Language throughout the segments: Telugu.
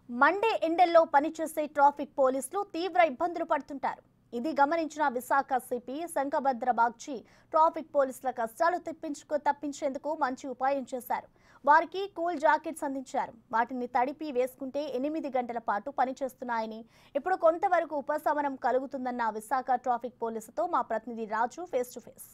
మండే ఎండల్లో పనిచేసే ట్రాఫిక్ పోలీసులు తీవ్ర ఇబ్బందులు పడుతుంటారు. ఇది గమనించిన విశాఖ సిపి శంకభద్ర బాగ్చి ట్రాఫిక్ పోలీసుల కష్టాలు తప్పించేందుకు మంచి ఉపాయం చేశారు. వారికి కూల్ జాకెట్స్ అందించారు. వాటిని తడిపి వేసుకుంటే 8 గంటల పాటు పనిచేస్తున్నాయని, ఇప్పుడు కొంతవరకు ఉపశమనం కలుగుతుందన్న విశాఖ ట్రాఫిక్ పోలీసుతో మా ప్రతినిధి రాజు ఫేస్ టు ఫేస్.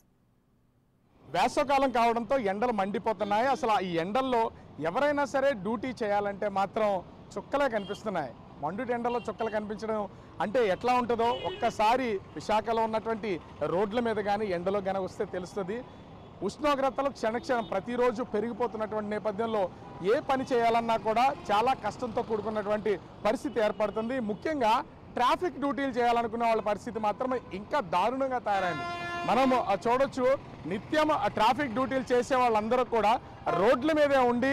వేసవకాలం కావడంతో ఎండలు మండిపోతున్నాయి. అసలు ఈ ఎండల్లో ఎవరైనా సరే డ్యూటీ చేయాలంటే మాత్రం చుక్కలే కనిపిస్తున్నాయి. మండుటి ఎండలో చుక్కలు కనిపించడం అంటే ఎట్లా ఉంటుందో ఒక్కసారి విశాఖలో ఉన్నటువంటి రోడ్ల మీద కానీ ఎండలో కానీ వస్తే తెలుస్తుంది. ఉష్ణోగ్రతలు క్షణక్షణం ప్రతిరోజు పెరిగిపోతున్నటువంటి నేపథ్యంలో ఏ పని చేయాలన్నా కూడా చాలా కష్టంతో కూడుకున్నటువంటి పరిస్థితి ఏర్పడుతుంది. ముఖ్యంగా ట్రాఫిక్ డ్యూటీలు చేయాలనుకునే వాళ్ళ పరిస్థితి మాత్రం ఇంకా దారుణంగా తయారైంది. మనం చూడొచ్చు, నిత్యం ట్రాఫిక్ డ్యూటీలు చేసే వాళ్ళందరూ కూడా రోడ్ల మీదే ఉండి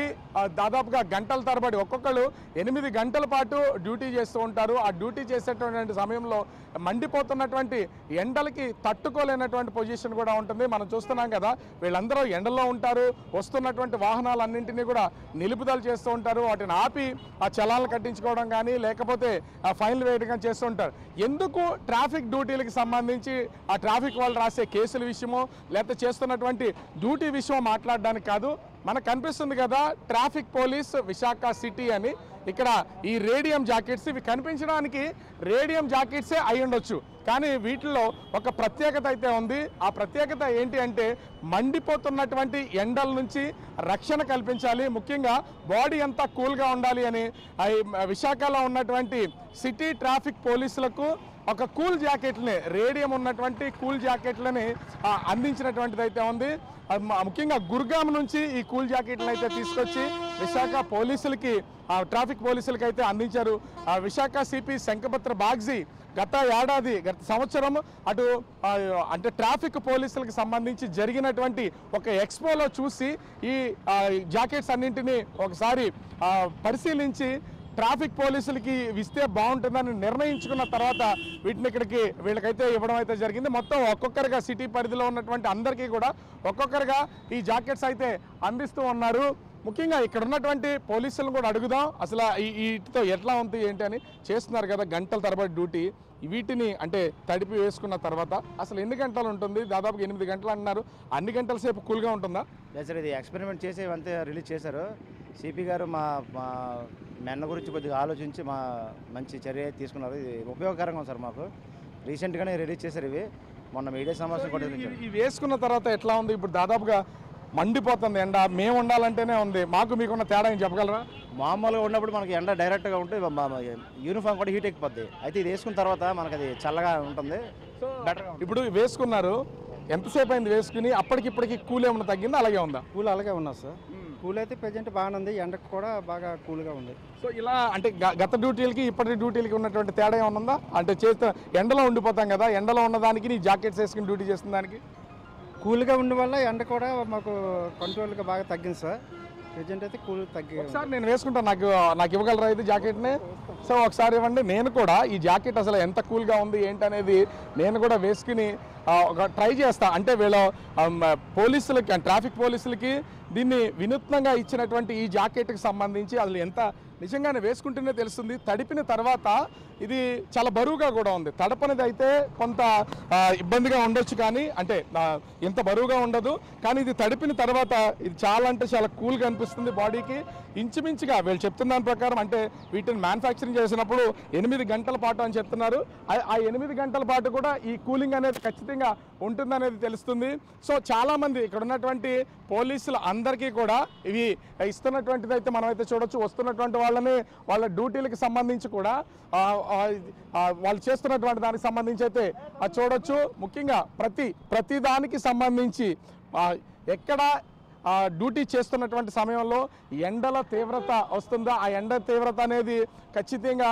దాదాపుగా గంటల తరబడి ఒక్కొక్కరు 8 గంటల పాటు డ్యూటీ చేస్తూ ఉంటారు. ఆ డ్యూటీ చేసేటటువంటి సమయంలో మండిపోతున్నటువంటి ఎండలకి తట్టుకోలేనటువంటి పొజిషన్ కూడా ఉంటుంది. మనం చూస్తున్నాం కదా, వీళ్ళందరూ ఎండల్లో ఉంటారు. వస్తున్నటువంటి వాహనాలన్నింటినీ కూడా నిలుపుదల చేస్తూ ఉంటారు. వాటిని ఆపి ఆ చలాన్లు కట్టించుకోవడం కానీ లేకపోతే ఫైన్లు వేయడం కానీ చేస్తూ ఉంటారు. ఎందుకు ట్రాఫిక్ డ్యూటీలకు సంబంధించి ఆ ట్రాఫిక్ వాళ్ళు రాసే కేసుల విషయమో లేకపోతే చేస్తున్నటువంటి డ్యూటీ విషయం మాట్లాడడానికి కాదు. మనకు కనిపిస్తుంది కదా ట్రాఫిక్ పోలీస్ విశాఖ సిటీ అని. ఇక్కడ ఈ రేడియం జాకెట్స్, ఇవి కనిపించడానికి రేడియం జాకెట్సే అయి ఉండొచ్చు, కానీ వీటిల్లో ఒక ప్రత్యేకత అయితే ఉంది. ఆ ప్రత్యేకత ఏంటి అంటే మండిపోతున్నటువంటి ఎండల నుంచి రక్షణ కల్పించాలి. ముఖ్యంగా బాడీ అంతా కూల్గా ఉండాలి అని విశాఖలో ఉన్నటువంటి సిటీ ట్రాఫిక్ పోలీసులకు ఒక కూల్ జాకెట్లని, రేడియం ఉన్నటువంటి కూల్ జాకెట్లని అందించినటువంటిది అయితే ఉంది. ముఖ్యంగా గుర్గాం నుంచి ఈ కూల్ జాకెట్లను అయితే తీసుకొచ్చి విశాఖ పోలీసులకి, ట్రాఫిక్ పోలీసులకి అయితే అందించారు. విశాఖ సిపి శంకభద్ర బాగ్జీ గత సంవత్సరం అంటే ట్రాఫిక్ పోలీసులకు సంబంధించి జరిగినటువంటి ఒక ఎక్స్పోలో చూసి ఈ జాకెట్స్ అన్నింటినీ ఒకసారి పరిశీలించి ట్రాఫిక్ పోలీసులకి ఇస్తే బాగుంటుందని నిర్ణయించుకున్న తర్వాత వీళ్ళకైతే ఇవ్వడం అయితే జరిగింది. మొత్తం ఒక్కొక్కరిగా సిటీ పరిధిలో ఉన్నటువంటి అందరికీ కూడా ఒక్కొక్కరిగా ఈ జాకెట్స్ అయితే అందిస్తూ ఉన్నారు. ముఖ్యంగా ఇక్కడ ఉన్నటువంటి పోలీసులను కూడా అడుగుదాం, అసలు వీటితో ఎట్లా ఉంది ఏంటి అని. చేస్తున్నారు కదా గంటల తరబడి డ్యూటీ, వీటిని అంటే తడిపి వేసుకున్న తర్వాత అసలు ఎన్ని గంటలు ఉంటుంది? దాదాపు 8 గంటలు అంటున్నారు. అన్ని గంటల సేపు కూల్గా ఉంటుందా? సార్, ఇది ఎక్స్పెరిమెంట్ చేసి అంతే రిలీజ్ చేశారు. సిపి గారు మా మెన్న గురించి కొద్దిగా ఆలోచించి మంచి చర్య తీసుకున్నారు. ఇది ఉపయోగకరంగా ఉంది సార్. మాకు రీసెంట్గానే రిలీజ్ చేశారు. ఇవి మొన్న మీడియా సమావేశం కూడా ఇవి వేసుకున్న తర్వాత ఎట్లా ఉంది? ఇప్పుడు దాదాపుగా మండిపోతుంది ఎండ. మేము ఉండాలంటేనే ఉంది. మీకున్న తేడా ఏం చెప్పగలరా? మామూలుగా ఉన్నప్పుడు మనకి ఎండ డైరెక్ట్గా ఉంటే యూనిఫామ్ కూడా హీట్ ఎక్కిపోద్ది. అయితే ఇది వేసుకున్న తర్వాత మనకు అది చల్లగా ఉంటుంది. ఇప్పుడు వేసుకున్నారు, ఎంతసేపు అయింది వేసుకుని? అప్పటికిప్పటికి కూల్ ఏమన్నా తగ్గిందా, అలాగే ఉందా? కూల్ అలాగే ఉన్నా సార్. కూల్ అయితే ప్రజెంట్ బాగానే ఉంది, ఎండకు కూడా బాగా కూల్గా ఉంది. సో ఇలా అంటే గత డ్యూటీలకి ఇప్పటి డ్యూటీలకి ఉన్నటువంటి తేడా ఏమన్నా ఉందా? అంటే చేస్తే ఎండలో ఉండిపోతాం కదా, ఎండలో ఉన్నదానికి నీ జాకెట్స్ వేసుకుని డ్యూటీ చేస్తున్న దానికి కూల్గా ఉండడం వల్ల ఎండ కూడా మాకు కంట్రోల్గా బాగా తగ్గింది సార్. ప్రజెంట్ అయితే కూల్ తగ్గి. ఒకసారి నేను వేసుకుంటాను, నాకు ఇవ్వగలరా ఇది జాకెట్ని? సో ఒకసారి ఇవ్వండి. నేను కూడా ఈ జాకెట్ అసలు ఎంత కూల్గా ఉంది ఏంటి అనేది నేను కూడా వేసుకుని ట్రై చేస్తా. అంటే వీళ్ళ పోలీసులకి, ట్రాఫిక్ పోలీసులకి దీన్ని వినూత్నంగా ఇచ్చినటువంటి ఈ జాకెట్కి సంబంధించి అసలు ఎంత నిజంగానే వేసుకుంటేనే తెలుస్తుంది. తడిపిన తర్వాత ఇది చాలా బరువుగా కూడా ఉంది. తడపనిది అయితే కొంత ఇబ్బందిగా ఉండొచ్చు, కానీ అంటే ఇంత బరువుగా ఉండదు. కానీ ఇది తడిపిన తర్వాత ఇది చాలా అంటే చాలా కూల్గా అనిపిస్తుంది బాడీకి. ఇంచుమించుగా వీళ్ళు చెప్తున్న దాని ప్రకారం అంటే వీటిని మ్యానుఫ్యాక్చరింగ్ చేసినప్పుడు 8 గంటల పాటు అని చెప్తున్నారు. ఆ 8 గంటల పాటు కూడా ఈ కూలింగ్ అనేది ఖచ్చితంగా ఉంటుందనేది తెలుస్తుంది. సో చాలామంది ఇక్కడ ఉన్నటువంటి పోలీసులు అందరికీ కూడా ఇవి ఇస్తున్నటువంటిది అయితే మనం అయితే చూడొచ్చు. వస్తున్నటువంటి వాళ్ళ డ్యూటీలకు సంబంధించి కూడా వాళ్ళు చేస్తున్నటువంటి దానికి సంబంధించి అయితే చూడొచ్చు. ముఖ్యంగా ప్రతి దానికి సంబంధించి ఎక్కడ డ్యూటీ చేస్తున్నటువంటి సమయంలో ఎండల తీవ్రత వస్తుందా, ఆ ఎండ తీవ్రత అనేది ఖచ్చితంగా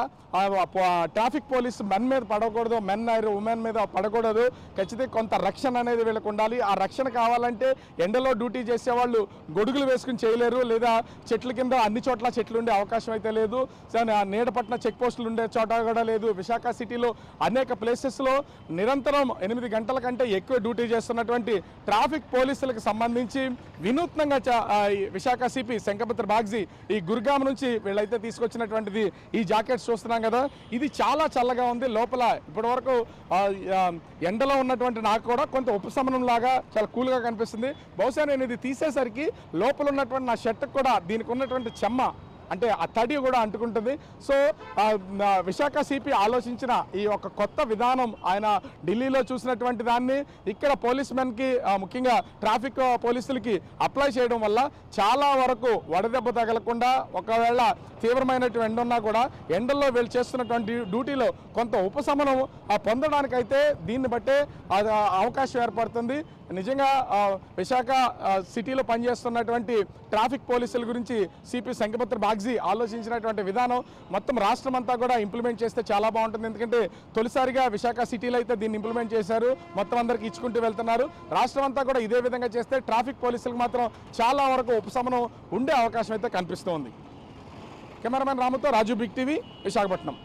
ట్రాఫిక్ పోలీస్ మెన్ మీద పడకూడదు, ఉమెన్ మీద పడకూడదు. ఖచ్చితంగా కొంత రక్షణ అనేది వీళ్ళకు ఉండాలి. ఆ రక్షణ కావాలంటే ఎండలో డ్యూటీ చేసేవాళ్ళు గొడుగులు వేసుకుని చేయలేరు, లేదా చెట్ల కింద అన్ని చోట్ల చెట్లు ఉండే అవకాశం అయితే లేదు. నీడపట్న చెక్ పోస్టులు ఉండే చోట కూడా లేదు. విశాఖ సిటీలో అనేక ప్లేసెస్లో నిరంతరం 8 గంటల కంటే ఎక్కువ డ్యూటీ చేస్తున్నటువంటి ట్రాఫిక్ పోలీసులకు సంబంధించి వినూత్నంగా ఈ విశాఖ సిపి శంఖపత్ర బాగ్జీ ఈ గుర్గాం నుంచి వీళ్ళైతే తీసుకొచ్చినటువంటిది ఈ జాకెట్స్ చూస్తున్నాం కదా, ఇది చాలా చల్లగా ఉంది. లోపల ఇప్పటి వరకు ఎండలో ఉన్నటువంటి నాకు కూడా కొంత ఉపశమనం లాగా చాలా కూల్గా కనిపిస్తుంది. బహుశా నేను ఇది తీసేసరికి లోపల ఉన్నటువంటి నా షర్ట్ కూడా దీనికి ఉన్నటువంటి చెమ్మ అంటే ఆ తడి కూడా అంటుకుంటుంది. సో విశాఖ సిపి ఆలోచించిన ఈ ఒక కొత్త విధానం ఆయన ఢిల్లీలో చూసినటువంటి దాన్ని ఇక్కడ పోలీస్ మెన్కి ముఖ్యంగా ట్రాఫిక్ పోలీసులకి అప్లై చేయడం వల్ల చాలా వరకు వడదెబ్బ తగలకుండా ఒకవేళ తీవ్రమైనటువంటి ఎండ ఉన్నా కూడా ఎండల్లో వీళ్ళు చేస్తున్నటువంటి డ్యూటీలో కొంత ఉపశమనం పొందడానికైతే దీన్ని బట్టే అవకాశం ఏర్పడుతుంది. నిజంగా విశాఖ సిటీలో పనిచేస్తున్నటువంటి ట్రాఫిక్ పోలీసుల గురించి సిపి శంఖపత్ర బాగ్జీ ఆలోచించినటువంటి విధానం మొత్తం రాష్ట్రం అంతా కూడా ఇంప్లిమెంట్ చేస్తే చాలా బాగుంటుంది. ఎందుకంటే తొలిసారిగా విశాఖ సిటీలో అయితే దీన్ని ఇంప్లిమెంట్ చేశారు, మొత్తం అందరికి ఇచ్చుకుంటూ వెళ్తున్నారు. రాష్ట్రం అంతా కూడా ఇదే విధంగా చేస్తే ట్రాఫిక్ పోలీసులకు మాత్రం చాలా వరకు ఉపశమనం ఉండే అవకాశం అయితే కనిపిస్తోంది. కెమెరామెన్ రాముతో రాజు, బిగ్ టీవీ, విశాఖపట్నం.